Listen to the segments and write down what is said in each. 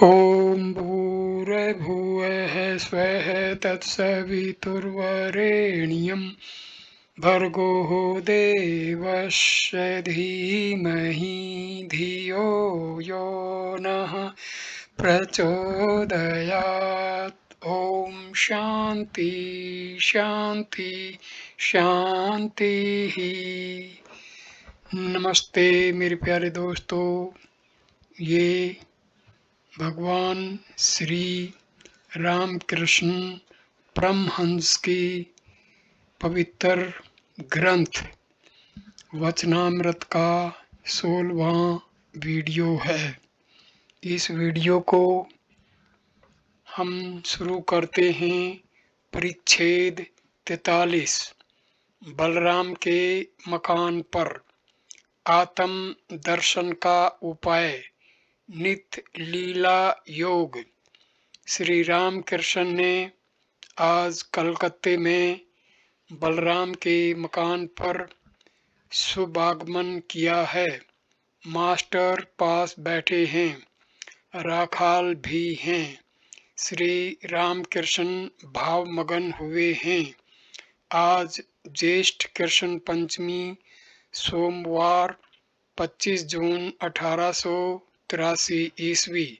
ॐ भूर्भुवः स्वः तत्सवितुर्वरेण्यं भर्गो देवस्य धीमहि धियो यो नः प्रचोदयात्। ॐ शान्ति शान्ति शान्तिः। नमस्ते मेरे प्यारे दोस्तों, ये भगवान श्री रामकृष्ण परमहंस की पवित्र ग्रंथ वचनामृत का 16वां वीडियो है। इस वीडियो को हम शुरू करते हैं परिच्छेद 43 बलराम के मकान पर आत्म दर्शन का उपाय नित्य लीला योग। श्री रामकृष्ण ने आज कलकत्ते में बलराम के मकान पर शुभ आगमन किया है। मास्टर पास बैठे हैं, राखाल भी हैं। श्री रामकृष्ण भावमगन हुए हैं। आज ज्येष्ठ कृष्ण पंचमी सोमवार 25 जून 1883 ईस्वी,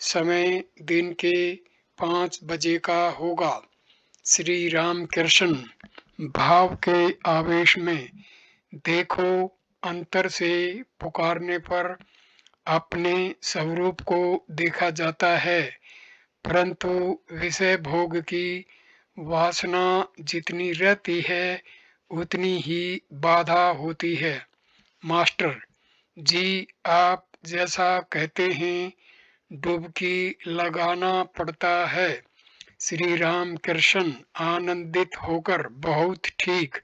समय दिन के 5 बजे का होगा। श्री रामकृष्ण भाव के आवेश में देखो अंतर से पुकारने पर अपने स्वरूप को देखा जाता है, परंतु विषय भोग की वासना जितनी रहती है उतनी ही बाधा होती है। मास्टर जी, आप जैसा कहते हैं डुबकी लगाना पड़ता है। श्री रामकृष्ण आनंदित होकर बहुत ठीक।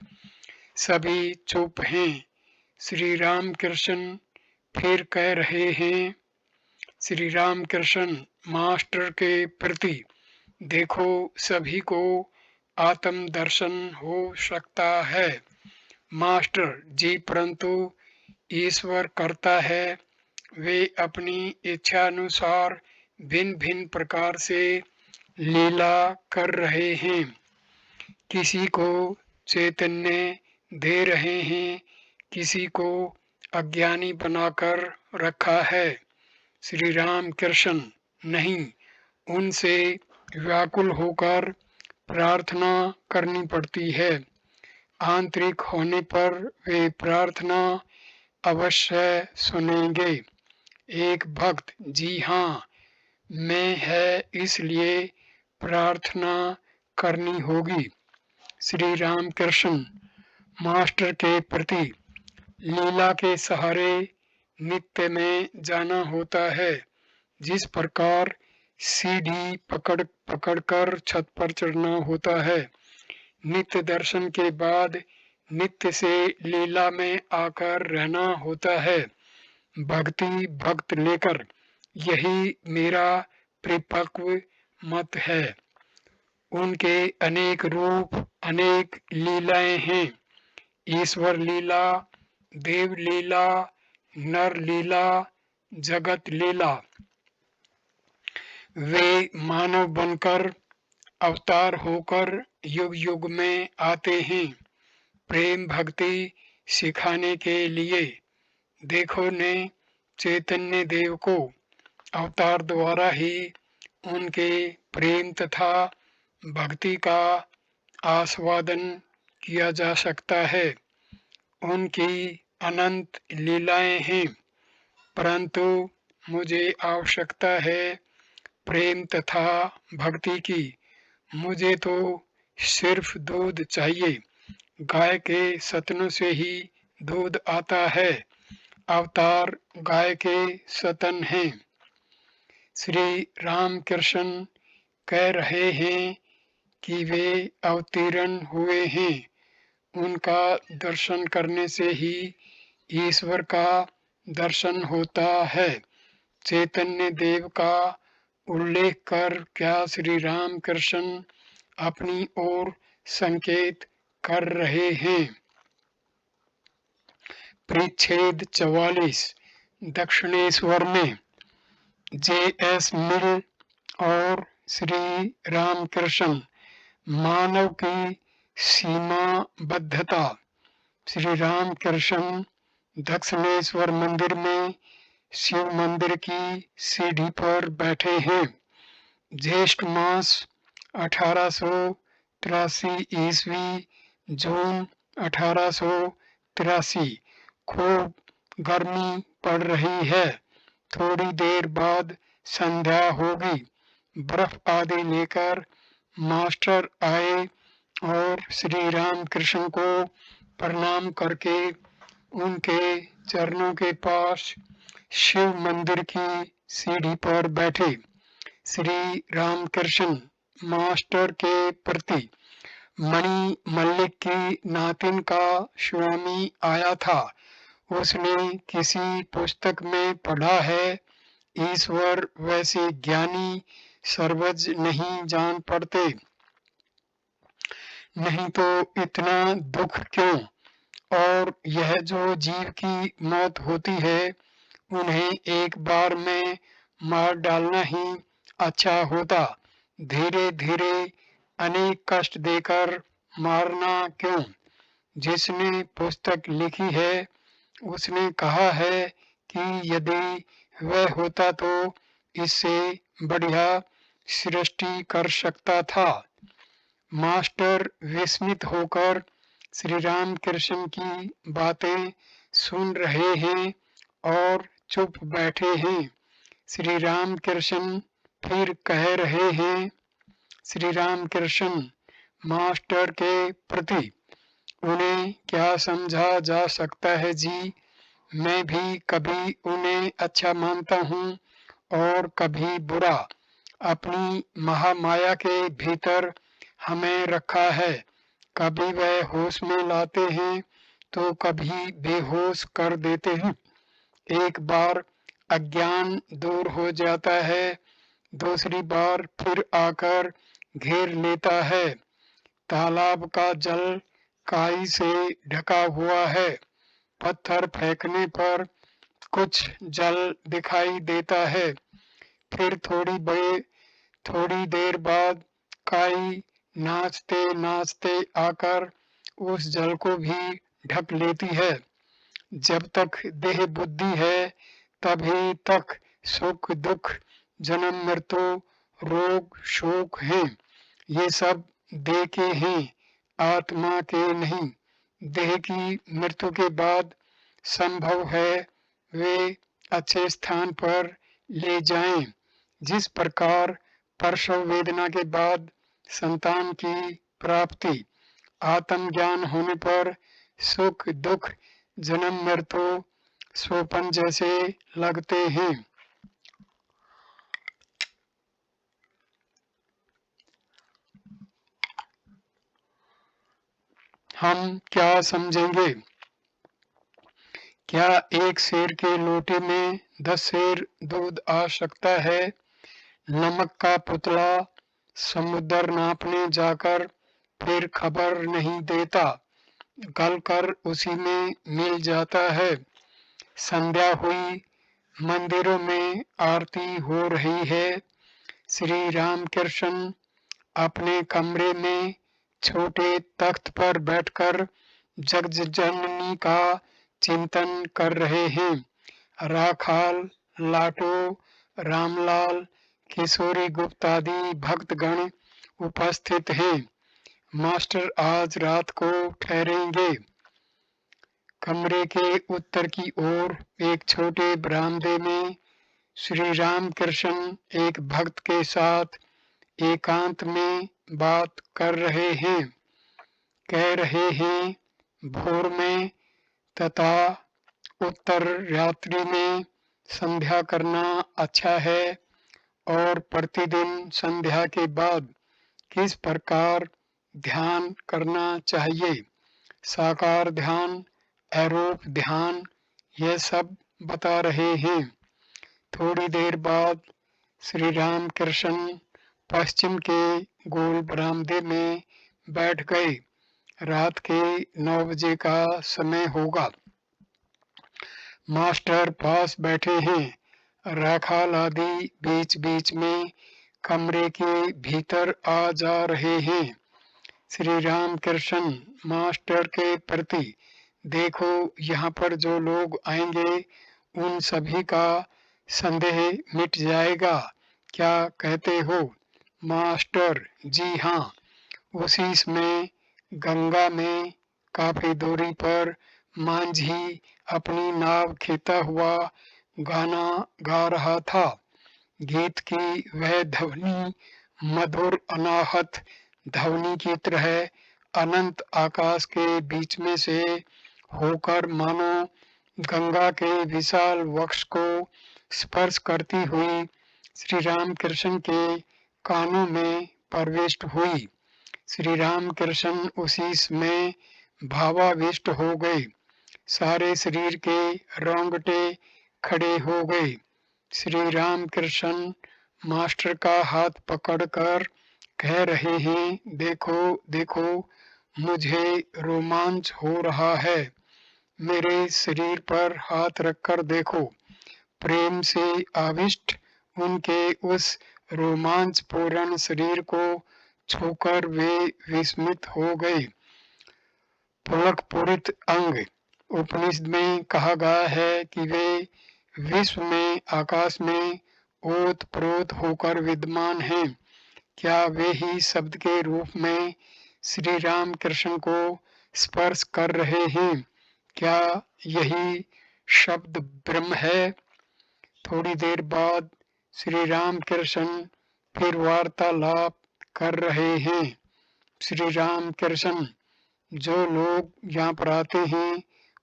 सभी चुप हैं। श्री रामकृष्ण फिर कह रहे हैं, श्री रामकृष्ण मास्टर के प्रति देखो सभी को आत्म दर्शन हो सकता है। मास्टर जी, परंतु ईश्वर करता है, वे अपनी इच्छानुसार भिन्न भिन्न प्रकार से लीला कर रहे हैं। किसी को चैतन्य दे रहे हैं, किसी को अज्ञानी बनाकर रखा है। श्री रामकृष्ण नहीं, उनसे व्याकुल होकर प्रार्थना करनी पड़ती है। आंतरिक होने पर वे प्रार्थना अवश्य सुनेंगे। एक भक्त, जी हाँ, मैं है, इसलिए प्रार्थना करनी होगी। श्री रामकृष्ण मास्टर के प्रति लीला के सहारे नित्य में जाना होता है। जिस प्रकार सीढ़ी पकड़ कर छत पर चढ़ना होता है, नित्य दर्शन के बाद नित्य से लीला में आकर रहना होता है। भक्ति भक्त लेकर, यही मेरा परिपक्व मत है। उनके अनेक रूप, अनेक लीलाएं हैं। ईश्वर लीला, देव लीला, नर लीला, जगत लीला। वे मानव बनकर अवतार होकर युग युग में आते हैं प्रेम भक्ति सिखाने के लिए। देखो ने चैतन्य देव को अवतार द्वारा ही उनके प्रेम तथा भक्ति का आस्वादन किया जा सकता है। उनकी अनंत लीलाएं हैं, परंतु मुझे आवश्यकता है प्रेम तथा भक्ति की। मुझे तो सिर्फ दूध चाहिए। गाय के सतनों से ही दूध आता है। अवतार गाय के सतन हैं। श्री रामकृष्ण कह रहे हैं कि वे अवतीर्ण हुए हैं। उनका दर्शन करने से ही ईश्वर का दर्शन होता है। चैतन्य देव का उल्लेख कर क्या श्री रामकृष्ण अपनी ओर संकेत कर रहे हैं। परिच्छेद 44 दक्षिणेश्वर में J.S. मिल और श्री रामकृष्ण। मानव की सीमाबद्धता। श्री रामकृष्ण दक्षिणेश्वर मंदिर में शिव मंदिर की सीढ़ी पर बैठे हैं। ज्येष्ठ मास 1883 ईस्वी, जून 1883। खूब गर्मी पड़ रही है। थोड़ी देर बाद संध्या होगी। बर्फ आदि लेकर मास्टर आए और श्री रामकृष्ण को प्रणाम करके उनके चरणों के पास शिव मंदिर की सीढ़ी पर बैठे। श्री रामकृष्ण मास्टर के प्रति मणि मल्लिक की नातिन का स्वामी आया था। उसने किसी पुस्तक में पढ़ा है, ईश्वर वैसे ज्ञानी सर्वज्ञ नहीं जान पड़ते, नहीं तो इतना दुख क्यों। और यह जो जीव की मौत होती है, उन्हें एक बार में मार डालना ही अच्छा होता। धीरे धीरे अनेक कष्ट देकर मारना क्यों। जिसने पुस्तक लिखी है, उसने कहा है कि यदि वह होता तो इससे बढ़िया सृष्टि कर सकता था। मास्टर विस्मित होकर श्री रामकृष्ण की बातें सुन रहे हैं और चुप बैठे हैं। श्री रामकृष्ण फिर कह रहे हैं। श्री रामकृष्ण मास्टर के प्रति, उन्हें क्या समझा जा सकता है जी। मैं भी कभी उन्हें अच्छा मानता हूँ और कभी बुरा। अपनी महामाया के भीतर हमें रखा है। कभी वह होश में लाते हैं तो कभी बेहोश कर देते हैं। एक बार अज्ञान दूर हो जाता है, दूसरी बार फिर आकर घेर लेता है। तालाब का जल काई से ढका हुआ है। पत्थर फेंकने पर कुछ जल दिखाई देता है, फिर थोड़ी देर बाद काई नाचते नाचते आकर उस जल को भी ढक लेती है। जब तक देह बुद्धि है, तभी तक सुख दुख, जन्म मृत्यु, रोग शोक हैं। ये सब देह के हैं, आत्मा के नहीं। देह की मृत्यु के बाद संभव है वे अच्छे स्थान पर ले जाएं। जिस प्रकार प्रसव वेदना के बाद संतान की प्राप्ति, आत्मज्ञान होने पर सुख दुख, जन्म मृत्यु सोपन जैसे लगते हैं। हम क्या समझेंगे? क्या एक शेर के लोटे में 10 शेर दूध आ सकता है? नमक का पुतला समुद्र नापने जाकर फिर खबर नहीं देता, गलकर उसी में मिल जाता है। संध्या हुई, मंदिरों में आरती हो रही है। श्री रामकृष्ण अपने कमरे में छोटे तख्त पर बैठकर जगज्जननी का चिंतन कर रहे हैं। राखाल, लाटो, रामलाल, किशोरी गुप्त आदि भक्तगण उपस्थित हैं। मास्टर आज रात को ठहरेंगे। कमरे के उत्तर की ओर एक छोटे बरामदे में श्री रामकृष्ण एक भक्त के साथ एकांत में बात कर रहे हैं। कह रहे हैं, भोर में तथा उत्तर रात्रि में संध्या करना अच्छा है और प्रतिदिन संध्या के बाद किस प्रकार ध्यान करना चाहिए। साकार ध्यान, अरूप ध्यान, यह सब बता रहे हैं। थोड़ी देर बाद श्री रामकृष्ण पश्चिम के गोल बरामदे में बैठ गए। रात के 9 बजे का समय होगा। मास्टर पास बैठे हैं। राखाल आदि बीच बीच में कमरे के भीतर आ जा रहे हैं। श्री राम कृष्ण मास्टर के प्रति, देखो यहाँ पर जो लोग आएंगे उन सभी का संदेह मिट जाएगा, क्या कहते हो? मास्टर, जी हाँ। उसी में गंगा में काफी दूरी पर मांझी अपनी नाव खींचता हुआ गाना गा रहा था। गीत की वह ध्वनि मधुर अनाहत ध्वनि की तरह अनंत आकाश के बीच में से होकर मानो गंगा के विशाल वक्ष को स्पर्श करती हुई श्री राम कृष्ण के कानों में प्रविष्ट हुई। श्री राम कृष्ण उसी में भावाविष्ट हो गए। सारे शरीर के रोंगटे खड़े हो गए। श्री राम कृष्ण मास्टर का हाथ पकड़कर कह रहे हैं, देखो देखो, मुझे रोमांच हो रहा है। मेरे शरीर पर हाथ रखकर देखो। प्रेम से आविष्ट उनके उस रोमांचपूर्ण शरीर को छूकर वे विस्मित हो गए। पुलक पूरित अंग। उपनिषद में कहा गया है कि वे विश्व में आकाश में ओत प्रोत होकर विद्यमान हैं। क्या वे ही शब्द के रूप में श्री राम कृष्ण को स्पर्श कर रहे हैं? क्या यही शब्द ब्रह्म है? थोड़ी देर बाद श्री राम कृष्ण फिर वार्तालाप कर रहे हैं। श्री राम कृष्ण, जो लोग यहाँ पर आते हैं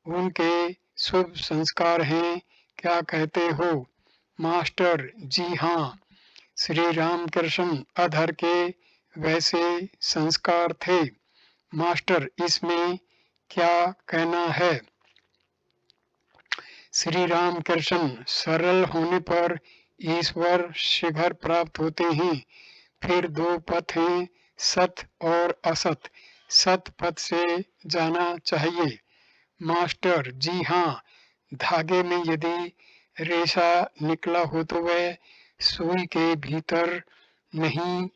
उनके शुभ संस्कार हैं, क्या कहते हो? मास्टर, जी हाँ। श्री राम कृष्ण अधर के वैसे संस्कार थे। मास्टर, इसमें क्या कहना है? श्री राम कृष्ण, सरल होने पर ईश्वर शिखर प्राप्त होते हैं। फिर दो पथ हैं, सत और असत। सत पथ से जाना चाहिए। मास्टर, जी हाँ। धागे में यदि रेशा निकला हो तो वह सुई के भीतर नहीं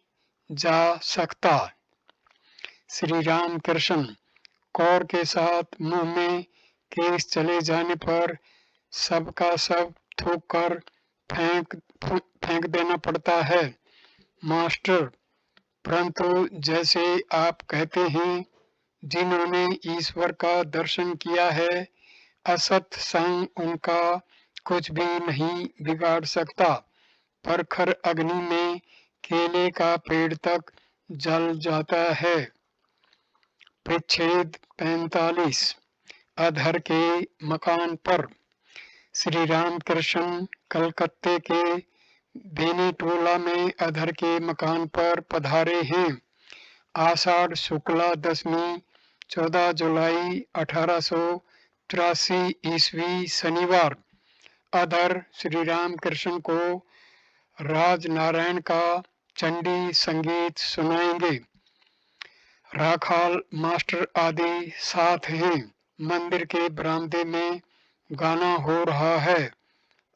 जा सकता। श्री राम कृष्ण, कौर के साथ मुंह में केस चले जाने पर सबका सब थूक कर फेंक देना पड़ता है। मास्टर, परंतु जैसे आप कहते हैं, जिन्होंने ईश्वर का दर्शन किया है, असत संग उनका कुछ भी नहीं बिगाड़ सकता। प्रखर अग्नि में केले का पेड़ तक जल जाता है। परिच्छेद 45। अधर के मकान पर। श्री राम कृष्ण कलकत्ते के बेनीटोला में अधर के मकान पर पधारे हैं। आषाढ़ शुक्ला दशमी 14 जुलाई 1883 ईस्वी शनिवार। अधर श्री राम कृष्ण को राजनारायण का चंडी संगीत सुनाएंगे। राखाल मास्टर आदि साथ हैं। मंदिर के बरामदे में गाना हो रहा है।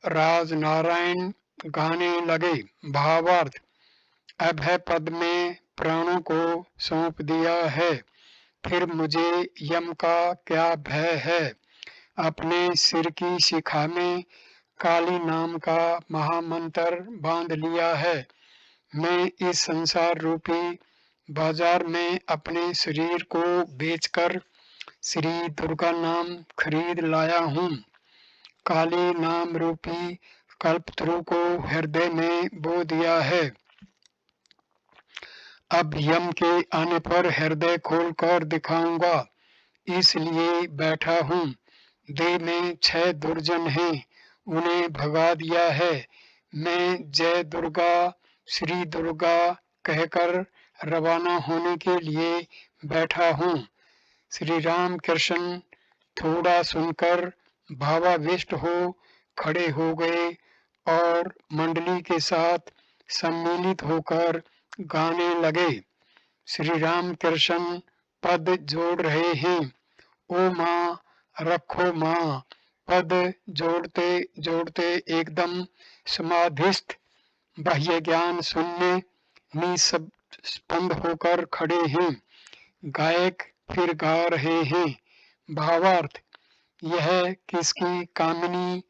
राजनारायण गाने लगे। भावार्थ, अभय पद में प्राणों को सौंप दिया है, फिर मुझे यम का क्या भय है। अपने सिर की शिखा में काली नाम का महामंत्र बांध लिया है। मैं इस संसार रूपी बाजार में अपने शरीर को बेचकर श्री दुर्गा नाम खरीद लाया हूँ। काली नाम रूपी कल्पतरु को हृदय में बो दिया है। अब यम के आने पर हृदय खोलकर दिखाऊंगा, इसलिए बैठा हूँ। देह में 6 दुर्जन हैं, उन्हें भगा दिया है। मैं जय दुर्गा, श्री दुर्गा कहकर रवाना होने के लिए बैठा हूँ। श्री राम कृष्ण थोड़ा सुनकर भावाविष्ट हो खड़े हो गए और मंडली के साथ सम्मिलित होकर गाने लगे। श्री राम कृष्ण पद जोड़ रहे हैं। ओ माँ, रखो माँ, पद जोड़ते जोड़ते एकदम समाधिस्थ, बाह्य ज्ञान शून्य, निस्पंद होकर खड़े हैं। गायक फिर गा रहे हैं। भावार्थ यह किसकी कामिनी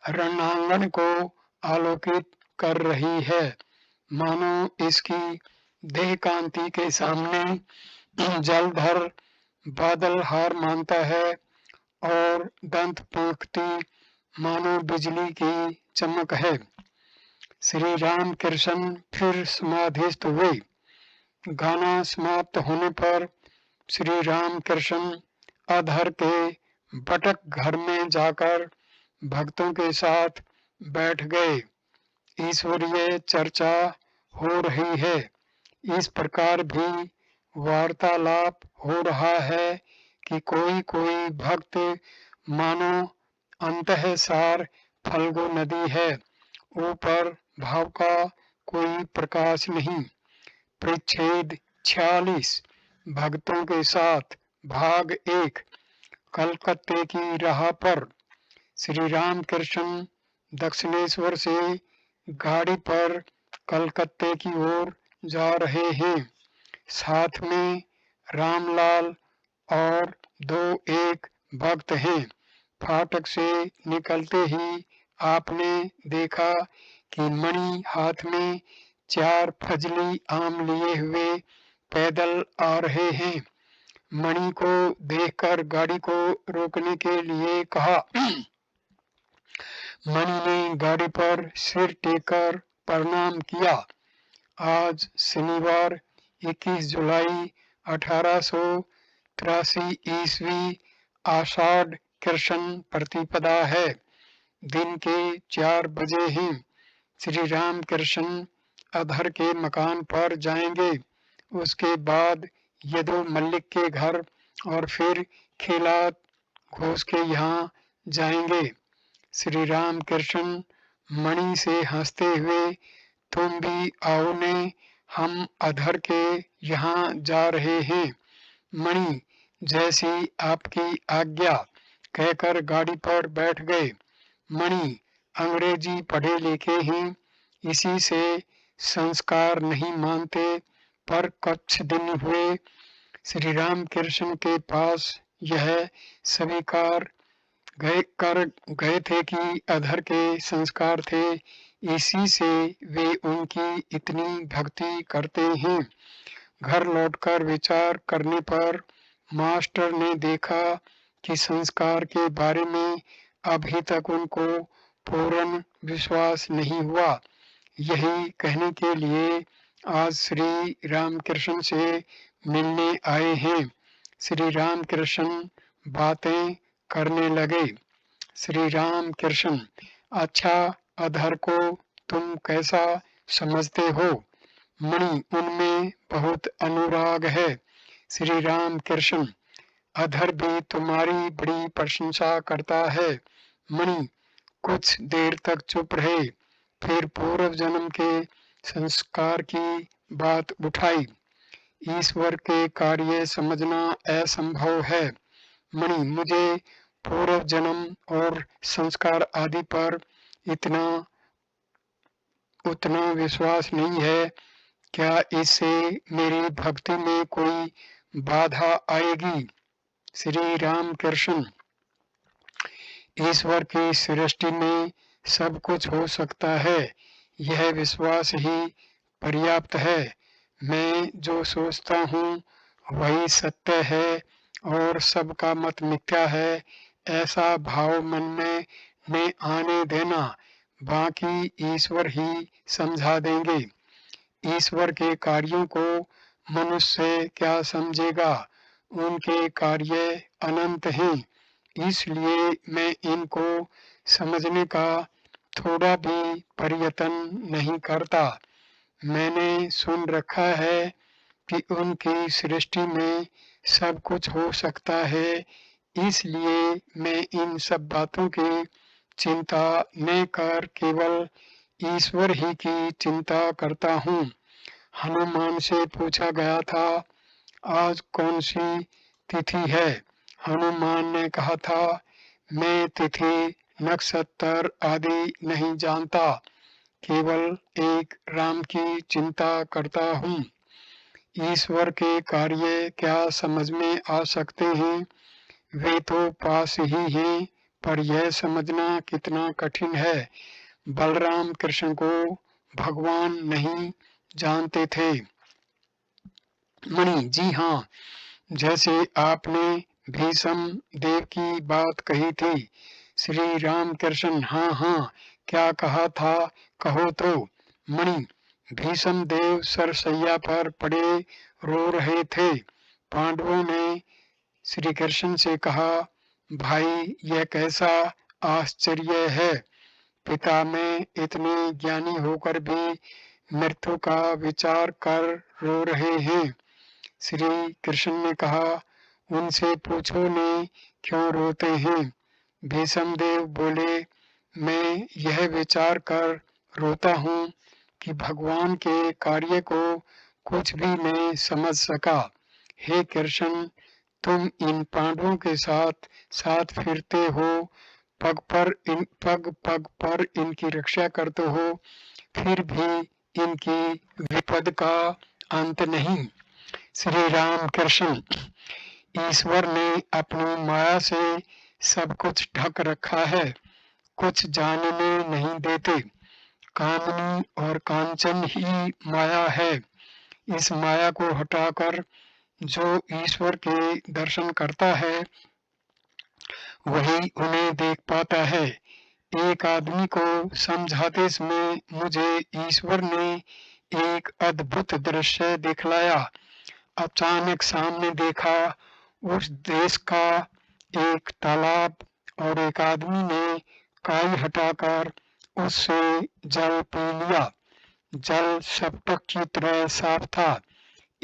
रणांगन को आलोकित कर रही है, मानो इसकी देह कांति के सामने जलधर बादल हार मानता है और दंत पंक्ति मानो बिजली की चमक है। श्री राम कृष्ण फिर समाधिस्थ हुए। गाना समाप्त होने पर श्री राम कृष्ण अधर के बटक घर में जाकर भक्तों के साथ बैठ गए। ईश्वरीय चर्चा हो रही है। इस प्रकार भी वार्तालाप हो रहा है कि कोई कोई भक्त मानो अंतःसार फल्गु नदी है, ऊपर भाव का कोई प्रकाश नहीं। परिच्छेद 46 भक्तों के साथ भाग 1। कलकत्ते की राह पर श्री राम कृष्ण दक्षिणेश्वर से गाड़ी पर कलकत्ते की ओर जा रहे हैं। साथ में रामलाल और 2 भक्त हैं। फाटक से निकलते ही आपने देखा कि मणि हाथ में 4 फजली आम लिए हुए पैदल आ रहे हैं। मणि को देखकर गाड़ी को रोकने के लिए कहा। मणि ने गाड़ी पर सिर टेककर प्रणाम किया। आज शनिवार 21 जुलाई 1883 ईस्वी आषाढ़ कृष्ण प्रतिपदा है। दिन के 4 बजे हैं। श्री राम कृष्ण अधर के मकान पर जाएंगे। उसके बाद यदु मल्लिक के घर और फिर खिलात घोष के यहाँ जाएंगे। श्री राम कृष्ण मणि से हंसते हुए, तुम भी आओ ने, हम अधर के यहाँ जा रहे हैं। मणि जैसी आपकी आज्ञा कहकर गाड़ी पर बैठ गए। मणि अंग्रेजी पढ़े लिखे हैं, इसी से संस्कार नहीं मानते, पर कुछ दिन हुए श्री राम कृष्ण के पास यह स्वीकार गए थे कि अधर के संस्कार थे, इसी से वे उनकी इतनी भक्ति करते हैं। घर लौटकर विचार करने पर मास्टर ने देखा कि संस्कार के बारे में अभी तक उनको पूर्ण विश्वास नहीं हुआ। यही कहने के लिए आज श्री रामकृष्ण से मिलने आए हैं। श्री रामकृष्ण बातें करने लगे। श्री राम कृष्ण, अच्छा अधर को तुम कैसा समझते हो? मणि, उनमें बहुत अनुराग है। श्री राम कृष्ण, अधर भी तुम्हारी बड़ी प्रशंसा करता है। मणि कुछ देर तक चुप रहे, फिर पूर्व जन्म के संस्कार की बात उठाई। ईश्वर के कार्य समझना असंभव है। मणि, मुझे पूर्व जन्म और संस्कार आदि पर उतना विश्वास नहीं है। क्या इससे मेरी भक्ति में कोई बाधा आएगी? श्री राम कृष्ण, ईश्वर की सृष्टि में सब कुछ हो सकता है, यह विश्वास ही पर्याप्त है। मैं जो सोचता हूँ वही सत्य है और सबका मत मिथ्या है, ऐसा भाव मन में न आने देना। बाकी ईश्वर ही समझा देंगे। ईश्वर के कार्यों को मनुष्य क्या समझेगा? उनके कार्य अनंत हैं, इसलिए मैं इनको समझने का थोड़ा भी प्रयत्न नहीं करता। मैंने सुन रखा है कि उनकी सृष्टि में सब कुछ हो सकता है, इसलिए मैं इन सब बातों की चिंता न कर केवल ईश्वर ही की चिंता करता हूँ। हनुमान से पूछा गया था, आज कौन सी तिथि है? हनुमान ने कहा था, मैं तिथि नक्षत्र आदि नहीं जानता, केवल एक राम की चिंता करता हूँ। ईश्वर के कार्य क्या समझ में आ सकते हैं? वे तो पास ही हैं, पर यह समझना कितना कठिन है। बलराम कृष्ण को भगवान नहीं जानते थे। मणि, जी हाँ, जैसे आपने भीष्म देव की बात कही थी। श्री राम कृष्ण, हाँ हाँ, क्या कहा था, कहो तो। मणि, भीष्म देव सरसैया पर पड़े रो रहे थे। पांडवों ने श्री कृष्ण से कहा, भाई यह कैसा आश्चर्य है, पिता में इतने ज्ञानी होकर भी मृत्यु का विचार कर रो रहे हैं। श्री कृष्ण ने कहा, उनसे पूछो ने क्यों रोते हैं। भीष्म देव बोले, मैं यह विचार कर रोता हूँ कि भगवान के कार्य को कुछ भी नहीं समझ सका। हे कृष्ण, तुम इन पांडवों के साथ साथ फिरते हो, पग पग पर इनकी रक्षा करते हो, फिर भी इनकी विपद का अंत नहीं। श्री राम कृष्ण, ईश्वर ने अपनी माया से सब कुछ ढक रखा है, कुछ जानने नहीं देते। कामनी और कांचन ही माया है। इस माया को हटाकर जो ईश्वर के दर्शन करता है, वही उन्हें देख पाता है। एक आदमी को समझाते समय मुझे ईश्वर ने एक अद्भुत दृश्य दिखलाया। अचानक सामने देखा, उस देश का एक तालाब, और एक आदमी ने काई हटाकर उससे जल पी लिया। जल स्फटिक की तरह साफ था।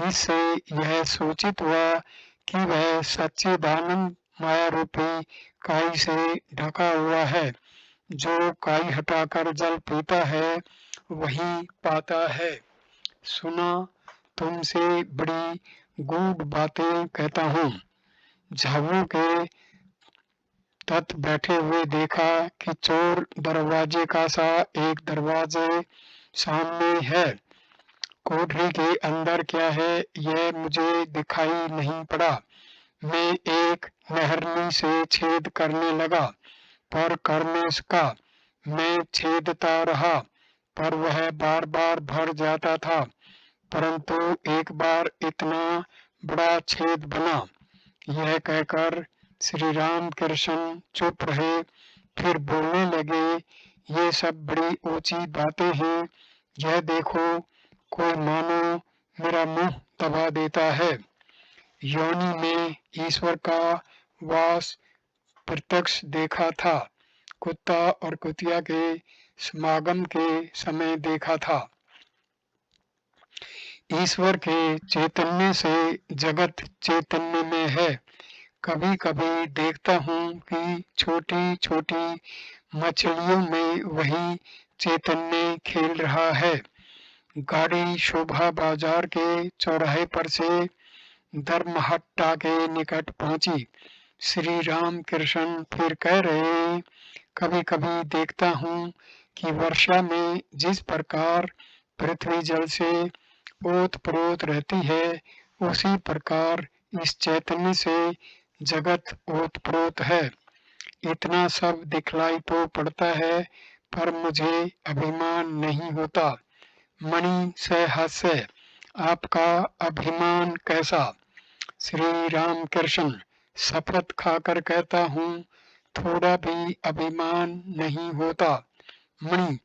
इससे यह सूचित हुआ कि वह सच्चिदानंद माया रूपी काई से ढका हुआ है। जो काई हटाकर जल पीता है, वही पाता है। सुना, तुमसे बड़ी गूढ़ बातें कहता हूँ। झाबुओं के तट बैठे हुए देखा कि चोर दरवाजे का सा एक दरवाजे सामने है। कोठरी के अंदर क्या है, यह मुझे दिखाई नहीं पड़ा। मैं एक मेहरनी से छेद करने लगा, पर कर न सका। मैं छेदता रहा, पर वह बार बार भर जाता था। परंतु एक बार इतना बड़ा छेद बना। यह कहकर श्री राम कृष्ण चुप रहे, फिर बोलने लगे, ये सब बड़ी ऊंची बातें हैं। यह देखो, कोई मानो मेरा मुंह दबा देता है। योनि में ईश्वर का वास प्रत्यक्ष देखा था। कुत्ता और कुतिया के समागम के समय देखा था। ईश्वर के चैतन्य से जगत चैतन्य में है। कभी कभी देखता हूँ कि छोटी छोटी मछलियों में वही चैतन्य खेल रहा है। गाड़ी शोभा बाजार के चौराहे पर से धर्महट्टा के निकट पहुंची। श्री राम कृष्ण फिर कह रहे, कभी कभी देखता हूँ कि वर्षा में जिस प्रकार पृथ्वी जल से ओत-प्रोत रहती है, उसी प्रकार इस चैतन्य से जगत ओत-प्रोत है। इतना सब दिखलाई तो पड़ता है, पर मुझे अभिमान नहीं होता। मणि सहस्य, आपका अभिमान कैसा? श्री राम कृष्ण, शपथ खाकर कहता हूँ, थोड़ा भी अभिमान नहीं होता। मणि,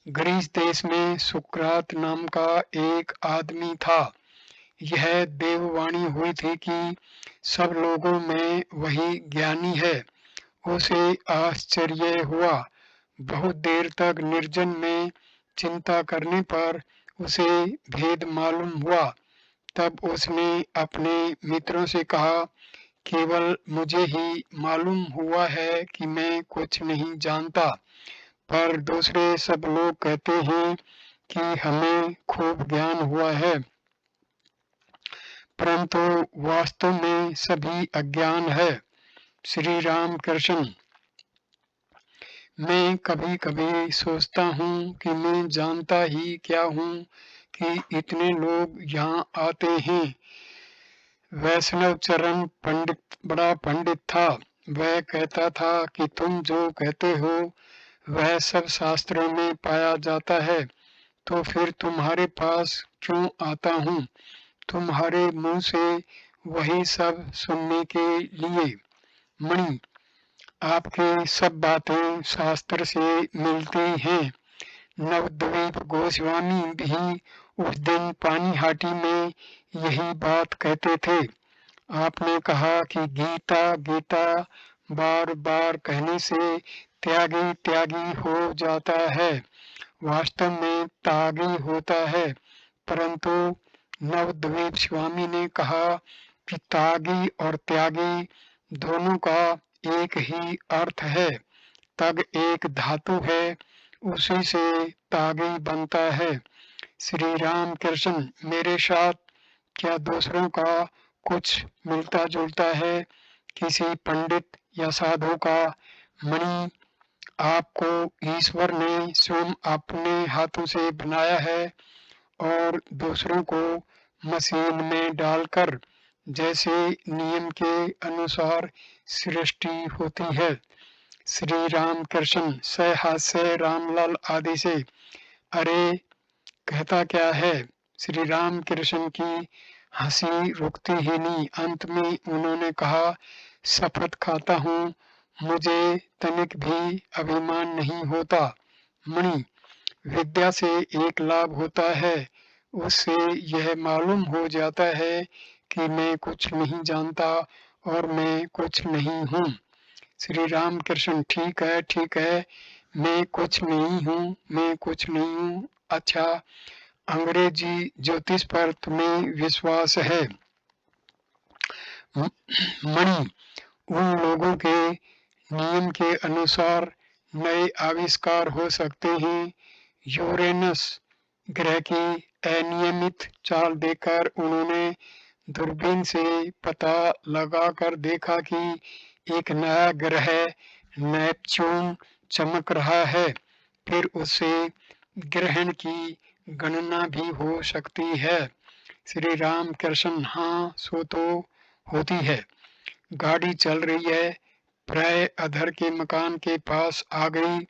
ग्रीस देश में सुकरात नाम का एक आदमी था। यह देववाणी हुई थी कि सब लोगों में वही ज्ञानी है। उसे आश्चर्य हुआ। बहुत देर तक निर्जन में चिंता करने पर उसे भेद मालूम हुआ। तब उसने अपने मित्रों से कहा, केवल मुझे ही मालूम हुआ है कि मैं कुछ नहीं जानता, पर दूसरे सब लोग कहते हैं कि हमें खूब ज्ञान हुआ है। परंतु वास्तव में सभी अज्ञान है। श्री राम कृष्ण, मैं कभी कभी सोचता हूँ कि मैं जानता ही क्या हूँ कि इतने लोग यहाँ आते हैं। वैष्णव चरण पंडित बड़ा पंडित था। वह कहता था कि तुम जो कहते हो वह सब शास्त्रों में पाया जाता है, तो फिर तुम्हारे पास क्यों आता हूँ? तुम्हारे मुंह से वही सब सुनने के लिए। मणि, आपकी सब बातें शास्त्र से मिलती हैं। नवद्वीप गोस्वामी भी उस दिन पानीहाटी में यही बात कहते थे। आपने कहा कि गीता गीता बार बार कहने से त्यागी त्यागी हो जाता है, वास्तव में त्यागी होता है। परंतु नवद्वीप स्वामी ने कहा कि त्यागी और त्यागी दोनों का एक ही अर्थ है। तग एक धातु है, उसी से तागी बनता है। श्री राम कृष्ण, मेरे साथ क्या दूसरों का कुछ मिलता जुलता है? किसी पंडित या साधु का? मणि, आपको ईश्वर ने स्वयं अपने हाथों से बनाया है और दूसरों को मशीन में डालकर जैसे नियम के अनुसार सृष्टि होती है। श्री राम कृष्ण हास्य रामलाल आदि से, अरे कहता क्या है? श्री राम कृष्ण की हंसी रुकती ही नहीं। अंत में उन्होंने कहा, शपथ खाता हूँ, मुझे तनिक भी अभिमान नहीं होता। मणि, विद्या से एक लाभ होता है, उससे यह मालूम हो जाता है कि मैं कुछ नहीं जानता और मैं कुछ नहीं हूँ। श्री राम कृष्ण, ठीक है, मैं कुछ नहीं हूँ, मैं कुछ नहीं हूँ। अच्छा, अंग्रेजी ज्योतिष पर तुम्हें विश्वास है? मणि, उन लोगों के नियम के अनुसार नए आविष्कार हो सकते हैं। यूरेनस ग्रह की अनियमित चाल देखकर उन्होंने दूरबीन से पता लगाकर देखा कि एक नया ग्रह नेपच्यून चमक रहा है। फिर उससे ग्रहण की गणना भी हो सकती है। श्री राम कृष्ण, हाँ सो तो होती है। गाड़ी चल रही है, प्राय अधर के मकान के पास आ गई।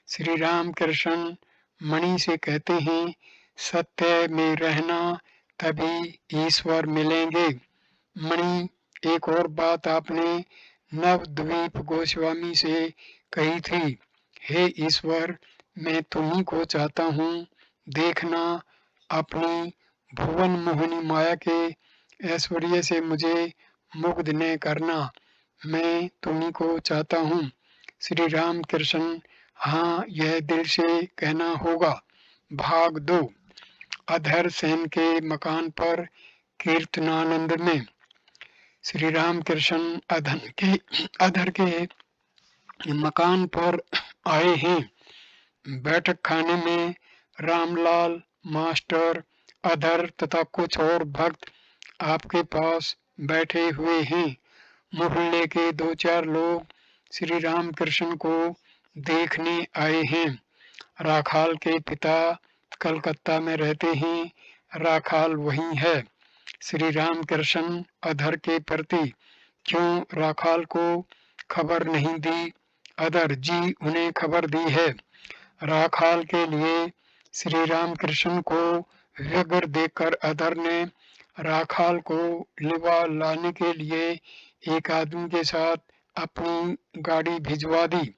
श्री राम कृष्ण मणि से कहते हैं, सत्य में रहना, तभी ईश्वर मिलेंगे। मणि, एक और बात आपने नवद्वीप गोस्वामी से कही थी। हे ईश्वर, मैं तुम्ही को चाहता हूँ। देखना, अपनी भुवन मोहिनी माया के ऐश्वर्य से मुझे मुग्ध न करना। मैं तुम्ही को चाहता हूँ। श्री राम कृष्ण, हाँ, यह दिल से कहना होगा। भाग 2। अधर सेन के मकान पर कीर्तनानंद में। श्री राम कृष्ण अधर के मकान पर आए हैं। बैठक खाने में रामलाल मास्टर, अधर तथा कुछ और भक्त आपके पास बैठे हुए हैं। मोहल्ले के 2-4 लोग श्री राम कृष्ण को देखने आए हैं। राखाल के पिता कलकत्ता में रहते हैं। राखाल वही है। श्री राम कृष्ण अधर के प्रति, क्यों राखाल को खबर नहीं दी? अधर जी, उन्हें खबर दी है। राखाल के लिए श्री राम कृष्ण को व्यग्र देखकर अधर ने राखाल को लिवा लाने के लिए एक आदमी के साथ अपनी गाड़ी भिजवा दी।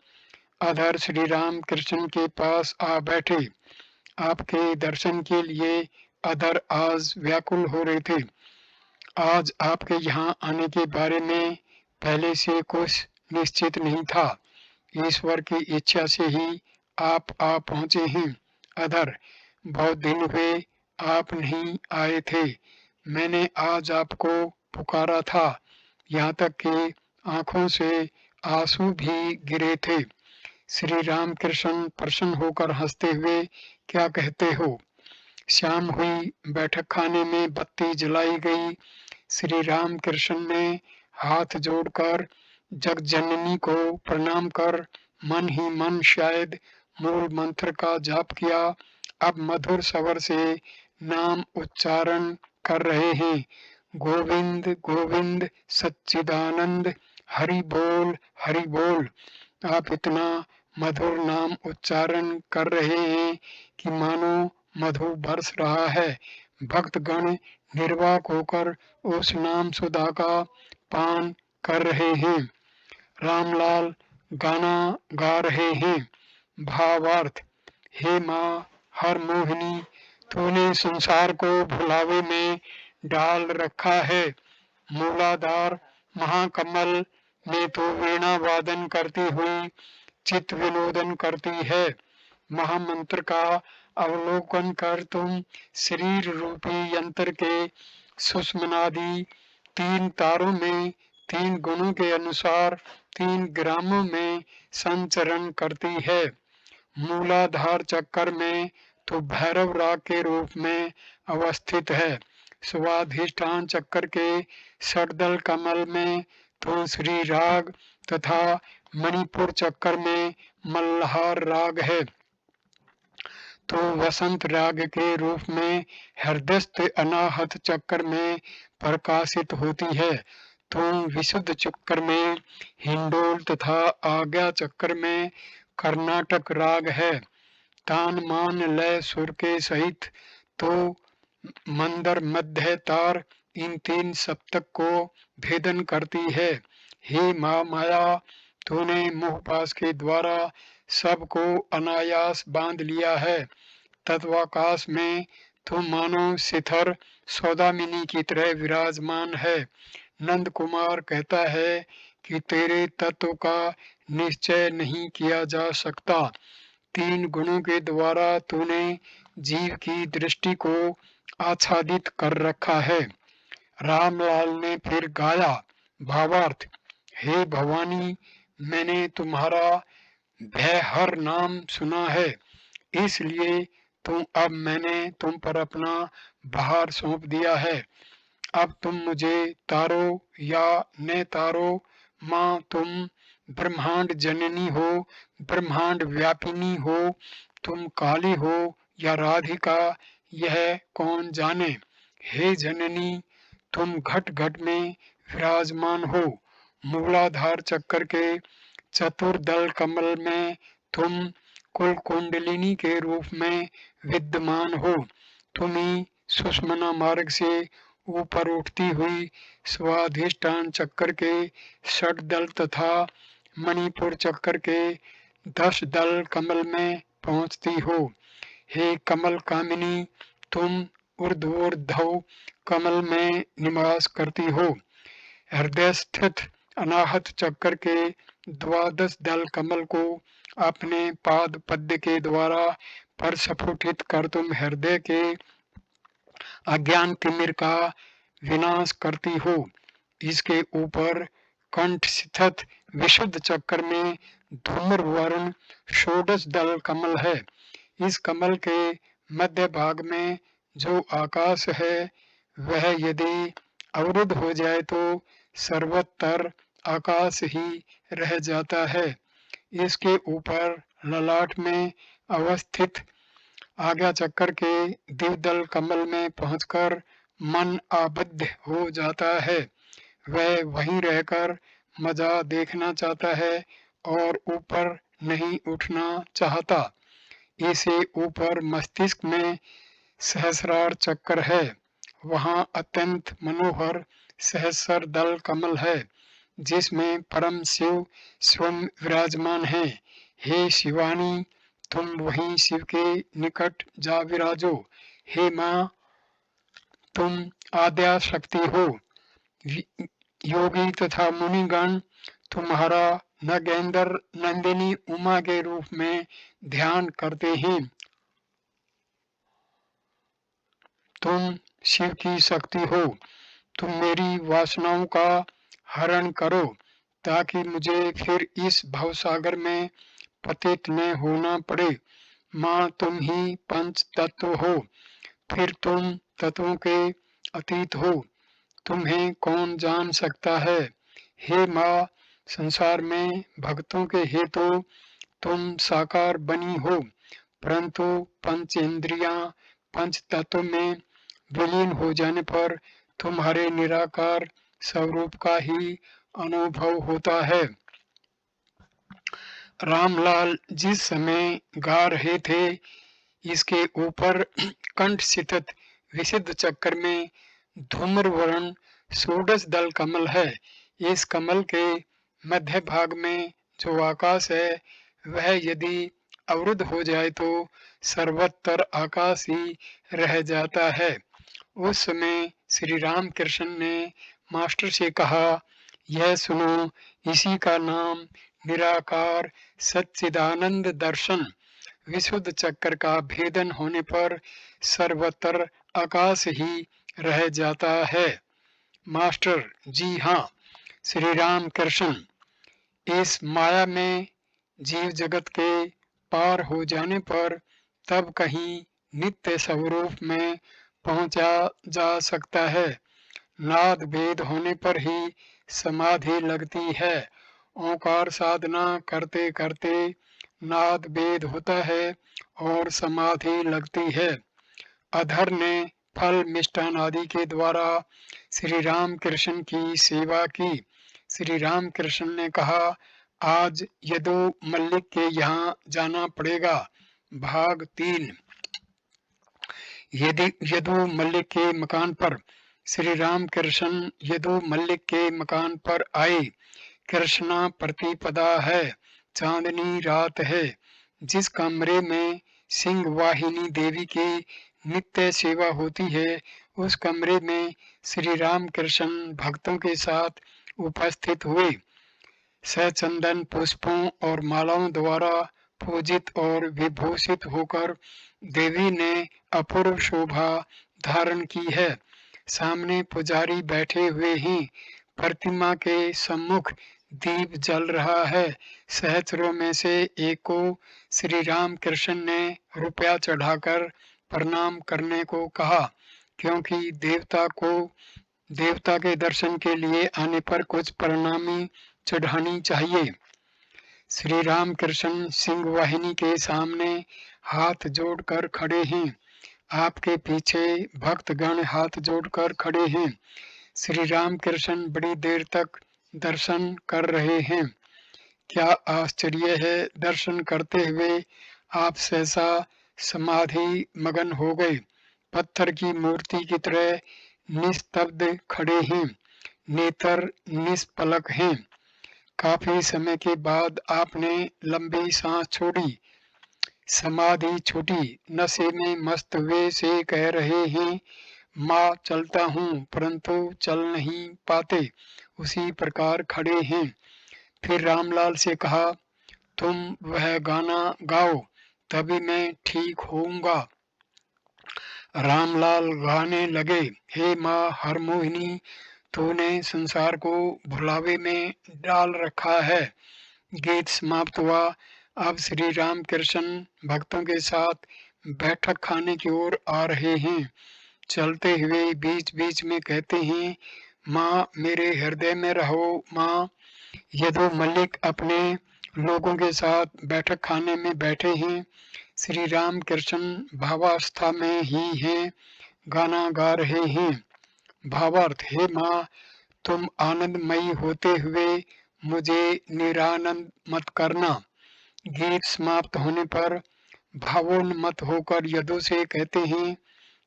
अधर श्री राम कृष्ण के पास आ बैठे। आपके दर्शन के लिए अधर आज व्याकुल हो रहे थे। आज आपके यहाँ आने के बारे में पहले से कुछ निश्चित नहीं था। ईश्वर की इच्छा से ही आप आ पहुंचे हैं। अधर, बहुत दिन हुए आप नहीं आए थे। मैंने आज आपको पुकारा था, यहाँ तक कि आंखों से आंसू भी गिरे थे। श्री राम कृष्ण प्रसन्न होकर हंसते हुए, क्या कहते हो? शाम हुई, बैठक खाने में बत्ती जलाई गई। श्री राम कृष्ण ने हाथ जोड़कर जगजननी को प्रणाम कर मन ही मन शायद मूल मंत्र का जाप किया, अब मधुर स्वर से नाम उच्चारण कर रहे हैं। गोविंद गोविंद सच्चिदानंद, हरि बोल हरि बोल। आप इतना मधुर नाम उच्चारण कर रहे हैं कि मानो मधु बरस रहा है। भक्तगण निर्वाक होकर उस नाम सुधा का पान कर रहे हैं। रामलाल गाना गा रहे हैं। भावार्थ, हे माँ हर मोहिनी, तूने संसार को भुलावे में डाल रखा है। मूलाधार महाकमल में तो वीणा वादन करती हुई चित्त विनोदन करती है। महामंत्र का अवलोकन कर तुम शरीर रूपी यंत्र के सुषमनादि 3 तारों में 3 गुणों के अनुसार 3 ग्रामों में संचरण करती है। मूलाधार चक्कर में तो भैरव राग के रूप में अवस्थित है। स्वाधिष्ठान चक्कर के षडदल कमल में तो श्री राग तथा मणिपुर चक्कर में मल्हार राग है। तो वसंत राग के रूप में हृदयस्थ अनाहत चक्कर में प्रकाशित होती है। तो विशुद्ध चक्कर में हिंडोल तथा आज्ञा चक्कर में कर्नाटक राग है। तान मान लय सुर के सहित तो मंदर मध्य तार इन 3 सप्तक को भेदन करती है। हे माँ माया, तूने मोहपाश के द्वारा सबको अनायास बांध लिया है। तत्वाकाश में तुम मानो शिखर सौदामिनी की तरह विराजमान है। नंद कुमार कहता है कि तेरे तत्व का निश्चय नहीं किया जा सकता। 3 गुणों के द्वारा तूने जीव की दृष्टि को आच्छादित कर रखा है। रामलाल ने फिर गाया। भावार्थ, हे भवानी, मैंने तुम्हारा भयहर नाम सुना है, इसलिए मैंने तुम पर अपना भार सौंप दिया है। अब तुम मुझे तारो या न तारो, माँ तुम ब्रह्मांड जननी हो, ब्रह्मांड व्यापिनी हो, तुम काली हो या राधिका, यह कौन जाने। हे जननी, तुम घट घट में विराजमान हो। मूलाधार चक्कर के चतुर्दल कमल में तुम कुल कुंडलिनी के रूप में विद्यमान हो। तुम ही सुषमना मार्ग से ऊपर उठती हुई स्वाधिष्ठान चक्कर के 6 दल तथा मणिपुर चक्कर के 10 दल कमल में पहुंचती हो। हे कमल कामिनी, तुम ऊर्ध्वोर्ध्व कमल में निवास करती हो। हृदय स्थित अनाहत चक्कर के 12 दल कमल को अपने पाद पद्य के द्वारा परस्फुटित कर तुम हृदय के अज्ञान तिमिर का विनाश करती हो। इसके ऊपर कंठ स्थित विशुद्ध चक्कर में धूम्र वर्ण 16 दल कमल है। इस कमल के मध्य भाग में जो आकाश है, वह यदि अवरुद्ध हो जाए तो सर्वत्र आकाश ही रह जाता है। इसके ऊपर ललाट में अवस्थित आज्ञा चक्कर के द्विदल कमल में पहुंचकर मन आबद्ध हो जाता है। वह वहीं रहकर मजा देखना चाहता है और ऊपर नहीं उठना चाहता। इसे ऊपर मस्तिष्क में सहस्रार चक्कर है। वहां अत्यंत मनोहर सहस्र दल कमल है, जिसमें परम शिव स्वयं विराजमान है। हे शिवानी, तुम वहीं शिव के निकट जा विराजो। हे माँ, तुम आद्या शक्ति हो। योगी तथा मुनिगण तुम्हारा नगेंद्र नंदिनी उमा के रूप में ध्यान करते हैं। तुम शिव की शक्ति हो। तुम मेरी वासनाओं का हरण करो, ताकि मुझे फिर इस भवसागर में पतित न होना पड़े। माँ, तुम ही पंच तत्व हो, फिर तुम तत्वों के अतीत हो। तुम्हें कौन जान सकता है। हे माँ, संसार में भक्तों के हेतु तुम साकार बनी हो, परंतु पंच इंद्रियां पंच तत्व में विलीन हो जाने पर तुम्हारे निराकार स्वरूप का ही अनुभव होता है। रामलाल जिस समय गा रहे थे, इसके ऊपर कंठ स्थित विशुद्ध चक्र में धूम्र वर्ण षोडश दल कमल है। इस कमल के मध्य भाग में जो आकाश है, वह यदि अवरुद्ध हो जाए तो सर्वत्र आकाश ही रह जाता है। उस समय श्री राम कृष्ण ने मास्टर से कहा, यह सुनो, इसी का नाम निराकार सच्चिदानंद दर्शन। विशुद्ध चक्र का भेदन होने पर सर्वत्र आकाश ही रह जाता है। मास्टर, जी हाँ। श्री राम कृष्ण, इस माया में जीव जगत के पार हो जाने पर तब कहीं नित्य स्वरूप में पहुंचा जा सकता है। नाद भेद होने पर ही समाधि लगती है। ओंकार साधना करते करते नाद भेद होता है और समाधि लगती है। अधर ने फल मिष्टान आदि के द्वारा श्री राम कृष्ण की सेवा की। श्री राम कृष्ण ने कहा, आज यदु मल्लिक के यहाँ जाना पड़ेगा। भाग 3। यदि यदु मल्लिक के मकान पर श्री राम कृष्ण यदु मल्लिक के मकान पर आए। कृष्णा प्रतिपदा है, चांदनी रात है। जिस कमरे में सिंह वाहिनी देवी की नित्य सेवा होती है, उस कमरे में श्री राम कृष्ण भक्तों के साथ उपस्थित हुए। सचंदन पुष्पों और मालाओं द्वारा पूजित और विभूषित होकर देवी ने अपूर्व शोभा धारण की है। सामने पुजारी बैठे हुए हैं। प्रतिमा के सम्मुख दीप जल रहा है। सहस्त्रों में से एक को श्री राम कृष्ण ने रुपया चढ़ाकर प्रणाम करने को कहा, क्योंकि देवता के दर्शन के लिए आने पर कुछ प्रणामी चढ़ानी चाहिए। श्री राम कृष्ण सिंह वाहिनी के सामने हाथ जोड़कर खड़े हैं। आपके पीछे भक्तगण हाथ जोड़कर खड़े हैं। श्री राम कृष्ण बड़ी देर तक दर्शन कर रहे हैं। क्या आश्चर्य है, दर्शन करते हुए आप सहसा समाधि मगन हो गए। पत्थर की मूर्ति की तरह निस्तब्ध खड़े हैं, नेत्र निष्पलक हैं। काफी समय के बाद आपने लंबी सांस छोड़ी, समाधि छूटी। नशे में मस्त हुए से कह रहे हैं, माँ चलता हूँ, परंतु चल नहीं पाते। उसी प्रकार खड़े हैं। फिर रामलाल से कहा, तुम वह गाना गाओ, तभी मैं ठीक होऊंगा। रामलाल गाने लगे, हे माँ हरमोहिनी, तूने संसार को भुलावे में डाल रखा है। गीत समाप्त हुआ। अब श्री राम कृष्ण भक्तों के साथ बैठक खाने की ओर आ रहे हैं। चलते हुए बीच बीच में कहते हैं, माँ मेरे हृदय में रहो। माँ, यदु मल्लिक अपने लोगों के साथ बैठक खाने में बैठे हैं। श्री राम कृष्ण भावावस्था में ही हैं, गाना गा रहे हैं। भावार्थ, हे माँ, तुम आनंदमयी होते हुए मुझे निरानंद मत करना। गीत समाप्त होने पर भावोन्मत्त होकर यदु से कहते हैं,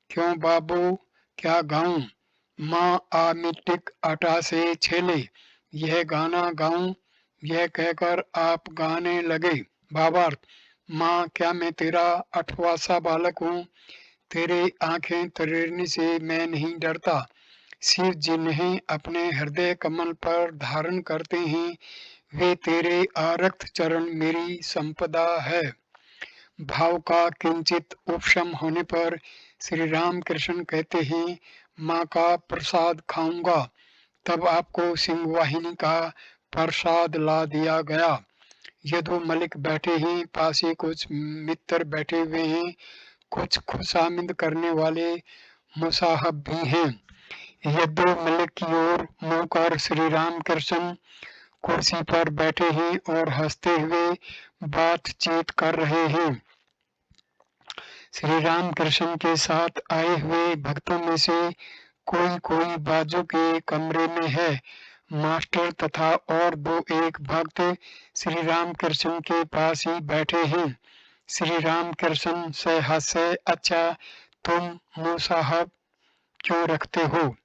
क्यों बाबू, क्या गाऊं? माँ आ मिट्टिक आटा से छेले, यह गाना गाऊं? यह कहकर आप गाने लगे। भावार्थ, माँ क्या मैं तेरा 8वां सा बालक हूँ? तेरे आंखें तरेरने से मैं नहीं डरता। शिव जिन्हें अपने हृदय कमल पर धारण करते हैं, वे तेरे आरक्त चरण मेरी संपदा है। भाव का किंचित उपशम होने पर श्री राम कृष्ण कहते हैं, माँ का प्रसाद खाऊंगा। तब आपको सिंह वाहिनी का प्रसाद ला दिया गया। यदु मलिक बैठे हैं, पास ही कुछ मित्र बैठे हुए हैं, कुछ खुशामिद करने वाले मुसाहब भी हैं। यदु मलिक की ओर मुंह कर श्री राम कृष्ण कुर्सी पर बैठे हैं और हंसते हुए बातचीत कर रहे हैं। श्री राम कृष्ण के साथ आए हुए भक्तों में से कोई कोई बाजू के कमरे में है। मास्टर तथा और दो एक भक्त श्री राम कृष्ण के पास ही बैठे हैं। श्री राम कृष्ण से हंसे, अच्छा तुम मुसाहब क्यों रखते हो?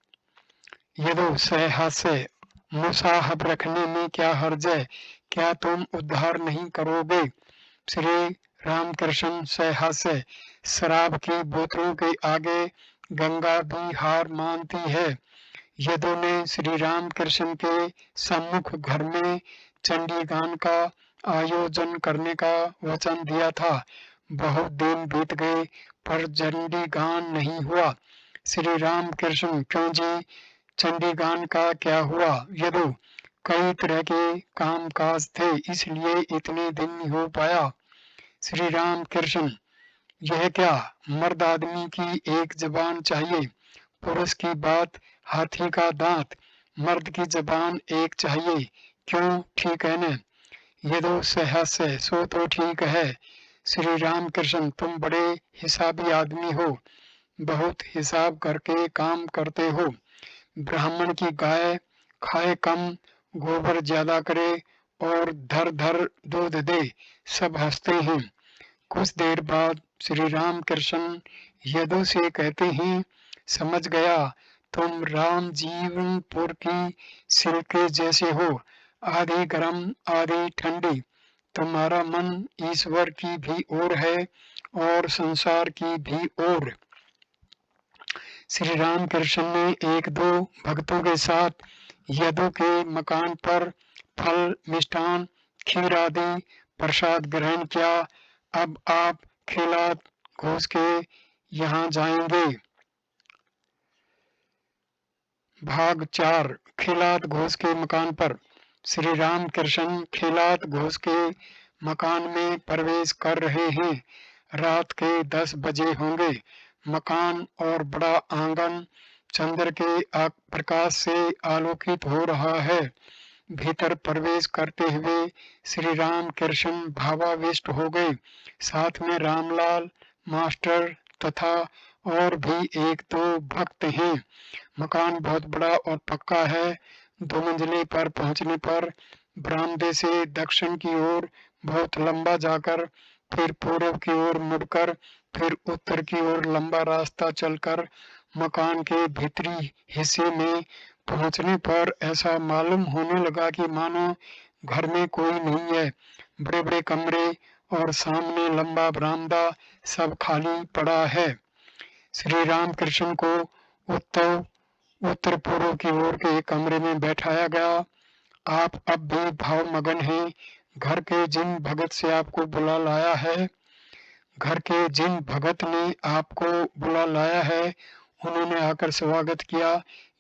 यदु से हास्य, मुसाहब रखने में क्या हर्ज है? क्या तुम उद्धार नहीं करोगे? श्री रामकृष्ण से हास्य, शराब की बोतलों के आगे गंगा भी हार मानती है। यदु ने श्री रामकृष्ण के सम्मुख घर में चंडी गान का आयोजन करने का वचन दिया था। बहुत दिन बीत गए पर चंडी गान नहीं हुआ। श्री रामकृष्ण, क्यों जी, चंडी गान का क्या हुआ? यदु, कई तरह के कामकाज थे इसलिए इतने दिन नहीं हो पाया। श्री राम कृष्ण, यह क्या, मर्द आदमी की एक जबान चाहिए, पुरुष की बात हाथी का दांत, मर्द की जबान एक चाहिए, क्यों, ठीक है न? यदु सहस्य, सो तो ठीक है। श्री राम कृष्ण, तुम बड़े हिसाबी आदमी हो, बहुत हिसाब करके काम करते हो। ब्राह्मण की गाय खाए कम, गोबर ज्यादा करे और धर धर दूध दे, सब हंसते हैं। कुछ देर बाद श्री राम कृष्ण यदु से कहते हैं, समझ गया, तुम राम जीवनपुर की सिल्के जैसे हो, आधी गर्म आधी ठंडी। तुम्हारा मन ईश्वर की भी ओर है और संसार की भी ओर। श्री राम कृष्ण ने एक दो भक्तों के साथ यदु के मकान पर फल, मिष्ठान, खीर आदि प्रसाद ग्रहण किया। अब आप खिलात घोष के यहाँ जाएंगे। भाग 4, खिलात घोष के मकान पर। श्री राम कृष्ण खिलात घोष के मकान में प्रवेश कर रहे हैं। रात के 10 बजे होंगे। मकान और बड़ा आंगन चंद्र के प्रकाश से आलोकित हो रहा है। भीतर प्रवेश करते हुए श्री राम कृष्ण भावाविष्ट हो गए। साथ में रामलाल मास्टर तथा और भी एक दो भक्त हैं। मकान बहुत बड़ा और पक्का है। 2 मंजिले पर पहुंचने पर बरामदे से दक्षिण की ओर बहुत लंबा जाकर फिर पूर्व की ओर मुड़कर फिर उत्तर की ओर लंबा रास्ता चलकर मकान के भीतरी हिस्से में पहुंचने पर ऐसा मालूम होने लगा कि मानो घर में कोई नहीं है। बड़े बड़े कमरे और सामने लंबा बरामदा सब खाली पड़ा है। श्री राम कृष्ण को उत्तर पूर्व की ओर के कमरे में बैठाया गया। आप अब भी भावमगन हैं। घर के जिन भगत से आपको बुला लाया है, घर के जिन भगत ने आपको बुला लाया है, उन्होंने आकर स्वागत किया।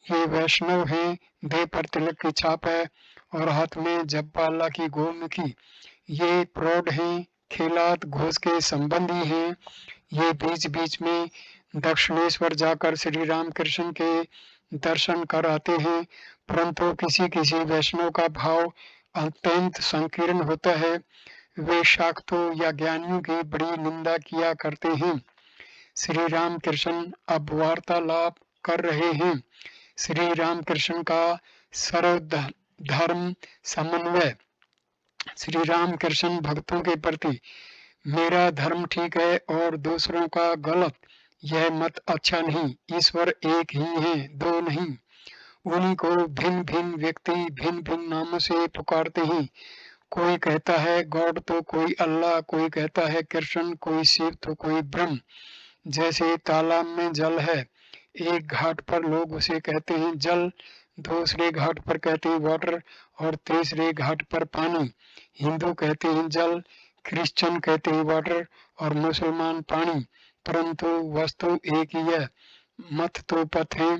ये वैष्णव हैं, देह पर तिलक की छाप है और हाथ में जपमाला की गोमुखी। ये प्रौढ़ हैं, खिलात घोष के संबंधी हैं। ये बीच बीच में दक्षिणेश्वर जाकर श्री राम कृष्ण के दर्शन कर आते हैं, परंतु किसी किसी वैष्णव का भाव अत्यंत संकीर्ण होता है। वे शाक्तों या ज्ञानियों की बड़ी निंदा किया करते हैं। श्री राम कृष्ण अब वार्तालाप कर रहे हैं। श्री राम कृष्ण का सर्वधर्म समन्वय। श्री राम कृष्ण भक्तों के प्रति, मेरा धर्म ठीक है और दूसरों का गलत, यह मत अच्छा नहीं। ईश्वर एक ही है, दो नहीं। उन्हीं को भिन्न भिन्न व्यक्ति भिन्न भिन्न नामों से पुकारते हैं। कोई कहता है गॉड तो कोई अल्लाह, कोई कहता है कृष्ण, कोई शिव तो कोई ब्रह्म। जैसे तालाब में जल है, एक घाट पर लोग उसे कहते हैं जल, दूसरे घाट पर कहते हैं वाटर और तीसरे घाट पर पानी। हिंदू कहते हैं जल, क्रिश्चियन कहते हैं वाटर और मुसलमान पानी, परंतु वस्तु एक ही है। मत तो पथ है,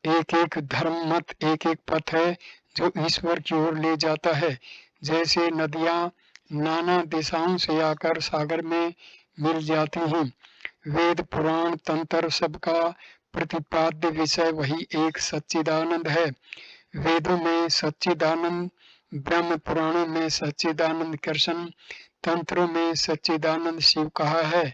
एक एक धर्म मत एक एक पथ है जो ईश्वर की ओर ले जाता है। जैसे नदियां नाना दिशाओं से आकर सागर में मिल जाती हैं। वेद पुराण तंत्र सबका प्रतिपाद्य विषय वही एक सच्चिदानंद है। वेदों में सच्चिदानंद ब्रह्म, पुराणों में सच्चिदानंद कृष्ण, तंत्रों में सच्चिदानंद शिव कहा है।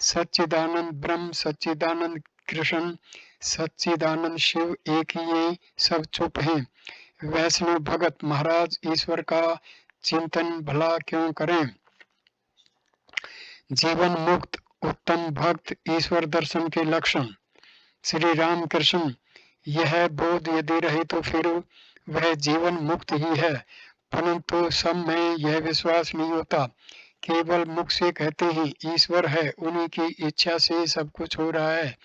सच्चिदानंद ब्रह्म, सच्चिदानंद कृष्ण, सच्चिदानंद शिव एक ही हैं, सब चुप हैं। वैष्णव भगत महाराज ईश्वर का चिंतन भला क्यों करें। जीवन मुक्त उत्तम भक्त ईश्वर दर्शन के लक्षण। श्री राम कृष्ण, यह बोध यदि रहे तो फिर वह जीवन मुक्त ही है, परंतु सब में यह विश्वास नहीं होता। केवल मुख से कहते हैं ईश्वर है, उन्हीं की इच्छा से सब कुछ हो रहा है।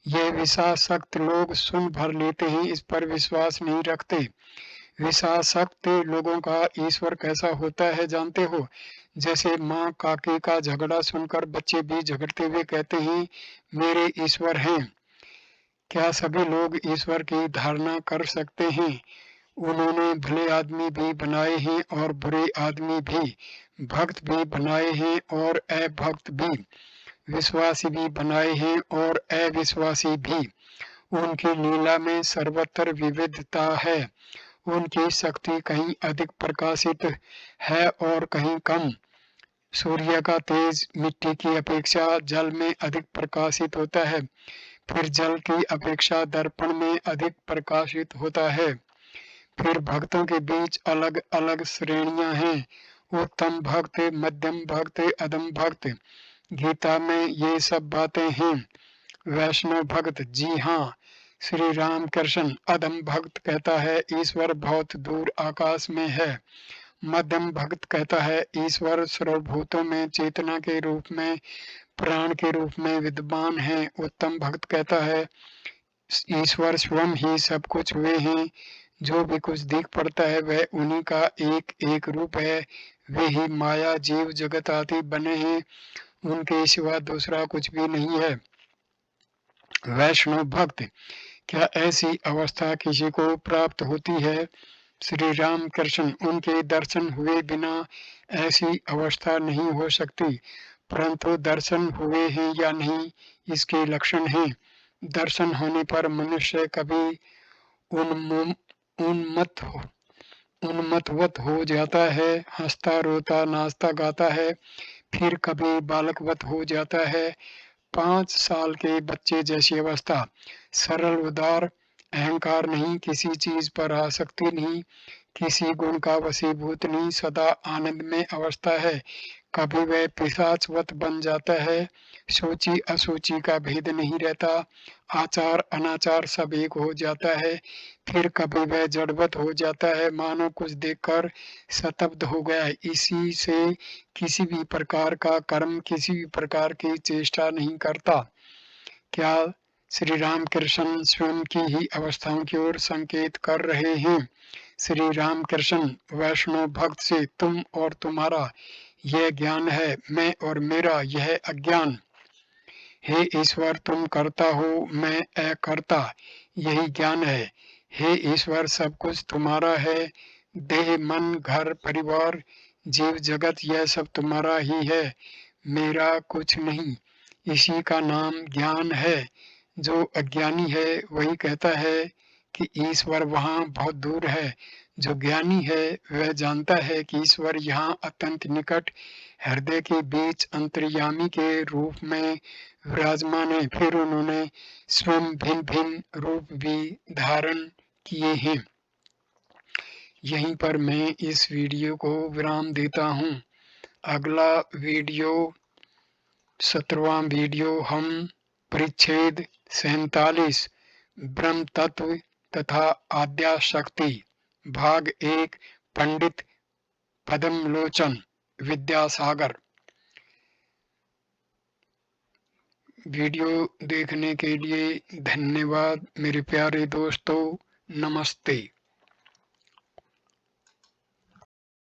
यह विषासक्त लोग सुन भर लेते हैं, इस पर विश्वास नहीं रखते। विषासक्त लोगों का ईश्वर कैसा होता है जानते हो। जैसे माँ काके का झगड़ा सुनकर बच्चे भी झगड़ते हुए कहते हैं मेरे ईश्वर हैं। क्या सभी लोग ईश्वर की धारणा कर सकते हैं। उन्होंने भले आदमी भी बनाए हैं और बुरे आदमी भी, भक्त भी बनाए हैं और अभक्त भी, विश्वासी भी बनाए हैं और अविश्वासी भी। उनकी लीला में सर्वत्र विविधता है। उनकी शक्ति कहीं अधिक प्रकाशित है और कहीं कम। सूर्य का तेज मिट्टी की अपेक्षा जल में अधिक प्रकाशित होता है, फिर जल की अपेक्षा दर्पण में अधिक प्रकाशित होता है। फिर भक्तों के बीच अलग अलग श्रेणियां हैं, उत्तम भक्त, मध्यम भक्त, अधम भक्त। गीता में ये सब बातें हैं। वैष्णव भक्त, जी हाँ, श्री राम कृष्ण। अधम भक्त कहता है ईश्वर बहुत दूर आकाश में है। मध्यम भक्त कहता है ईश्वर सर्वभूतों में चेतना के रूप में, प्राण के रूप में विद्यमान है। उत्तम भक्त कहता है ईश्वर स्वयं ही सब कुछ वे हैं, जो भी कुछ दिख पड़ता है वह उन्हीं का एक एक रूप है। वे ही माया जीव जगत आदि बने हैं, उनके सिवा दूसरा कुछ भी नहीं है। वैष्णव भक्त, क्या ऐसी अवस्था किसी को प्राप्त होती है। श्री राम कृष्ण, उनके दर्शन हुए बिना ऐसी अवस्था नहीं हो सकती, परंतु दर्शन हुए हैं या नहीं इसके लक्षण हैं। दर्शन होने पर मनुष्य कभी उन्मत्तवत हो जाता है, हंसता रोता नाचता गाता है, फिर कभी बालकवत हो जाता है, 5 साल के बच्चे जैसी अवस्था। सरल उदार, अहंकार नहीं, किसी चीज पर आसक्ति नहीं, किसी गुण का वशीभूत नहीं, सदा आनंद में अवस्था है। कभी वह पिशाचवत बन जाता है, सूची असूची का भेद नहीं रहता, आचार अनाचार सब एक हो जाता है। फिर कभी वह जड़वत हो जाता है, मानो कुछ देखकर स्तब्ध हो गया। इसी से किसी भी प्रकार का कर्म, किसी भी प्रकार की चेष्टा नहीं करता। क्या श्री राम कृष्ण स्वयं की ही अवस्थाओं की ओर संकेत कर रहे हैं। श्री राम कृष्ण, वैष्णव भक्त से तुम और तुम्हारा यह ज्ञान है, मैं और मेरा यह अज्ञान। हे ईश्वर, तुम करता हो, मैं अकर्ता, यही ज्ञान है। हे ईश्वर, सब कुछ तुम्हारा है, देह मन घर परिवार जीव जगत यह सब तुम्हारा ही है, मेरा कुछ नहीं। इसी का नाम ज्ञान है। जो अज्ञानी है वही कहता है कि ईश्वर वहाँ बहुत दूर है। जो ज्ञानी है वह जानता है कि ईश्वर यहाँ अत्यंत निकट हृदय के बीच अंतर्यामी के रूप में विराजमान है। फिर उन्होंने स्वयं भिन्न भिन्न रूप भी धारण किए हैं। यहीं पर मैं इस वीडियो को विराम देता हूँ। अगला वीडियो 17वां वीडियो हम परिच्छेद 47 ब्रह्म तत्व तथा आद्या शक्ति भाग 1 पंडित पद्मलोचन विद्यासागर। वीडियो देखने के लिए धन्यवाद मेरे प्यारे दोस्तों। नमस्ते।